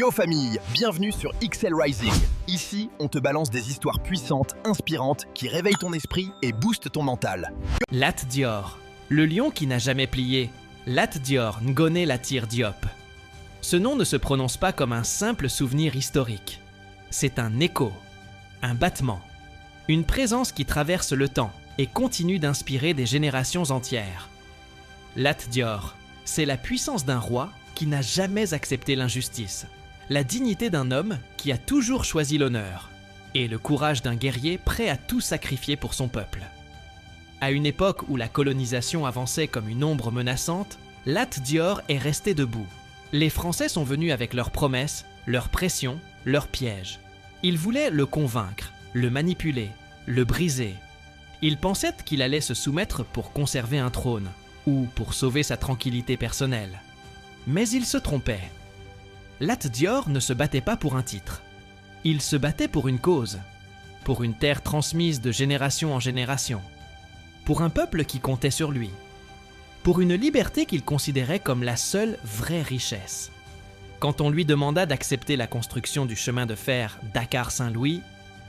Yo famille, bienvenue sur XL Rising. Ici, on te balance des histoires puissantes, inspirantes, qui réveillent ton esprit et boostent ton mental. Lat Dior, le lion qui n'a jamais plié. Lat Dior Ngone Latyr Diop. Ce nom ne se prononce pas comme un simple souvenir historique. C'est un écho, un battement, une présence qui traverse le temps et continue d'inspirer des générations entières. Lat Dior, c'est la puissance d'un roi qui n'a jamais accepté l'injustice, la dignité d'un homme qui a toujours choisi l'honneur, et le courage d'un guerrier prêt à tout sacrifier pour son peuple. À une époque où la colonisation avançait comme une ombre menaçante, Lat Dior est resté debout. Les Français sont venus avec leurs promesses, leurs pressions, leurs pièges. Ils voulaient le convaincre, le manipuler, le briser. Ils pensaient qu'il allait se soumettre pour conserver un trône, ou pour sauver sa tranquillité personnelle. Mais ils se trompaient. Lat Dior ne se battait pas pour un titre. Il se battait pour une cause, pour une terre transmise de génération en génération, pour un peuple qui comptait sur lui, pour une liberté qu'il considérait comme la seule vraie richesse. Quand on lui demanda d'accepter la construction du chemin de fer Dakar-Saint-Louis,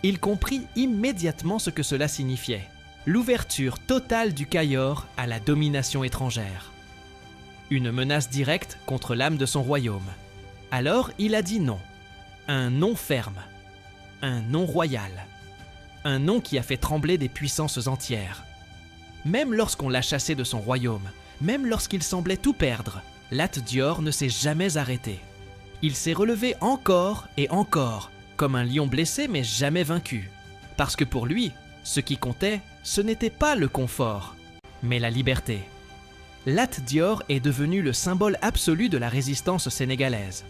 il comprit immédiatement ce que cela signifiait, l'ouverture totale du Cayor à la domination étrangère. Une menace directe contre l'âme de son royaume. Alors il a dit non. Un non ferme. Un non royal. Un non qui a fait trembler des puissances entières. Même lorsqu'on l'a chassé de son royaume, même lorsqu'il semblait tout perdre, Lat Dior ne s'est jamais arrêté. Il s'est relevé encore et encore, comme un lion blessé mais jamais vaincu. Parce que pour lui, ce qui comptait, ce n'était pas le confort, mais la liberté. Lat Dior est devenu le symbole absolu de la résistance sénégalaise.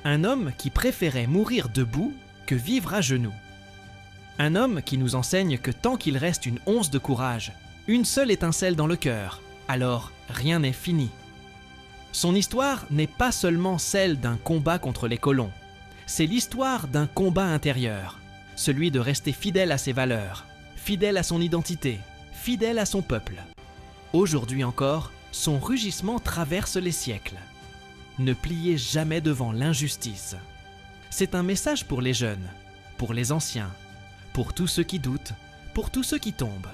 Un homme qui préférait mourir debout que vivre à genoux. Un homme qui nous enseigne que tant qu'il reste une once de courage, une seule étincelle dans le cœur, alors rien n'est fini. Son histoire n'est pas seulement celle d'un combat contre les colons, c'est l'histoire d'un combat intérieur, celui de rester fidèle à ses valeurs, fidèle à son identité, fidèle à son peuple. Aujourd'hui encore, son rugissement traverse les siècles. Ne pliez jamais devant l'injustice. C'est un message pour les jeunes, pour les anciens, pour tous ceux qui doutent, pour tous ceux qui tombent,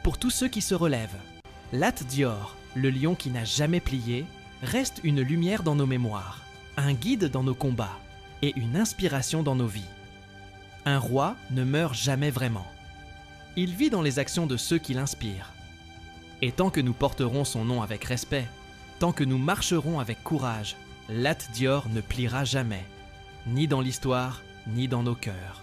pour tous ceux qui se relèvent. Lat Dior, le lion qui n'a jamais plié, reste une lumière dans nos mémoires, un guide dans nos combats et une inspiration dans nos vies. Un roi ne meurt jamais vraiment. Il vit dans les actions de ceux qui l'inspirent. Et tant que nous porterons son nom avec respect, tant que nous marcherons avec courage, Lat Dior ne pliera jamais, ni dans l'histoire, ni dans nos cœurs.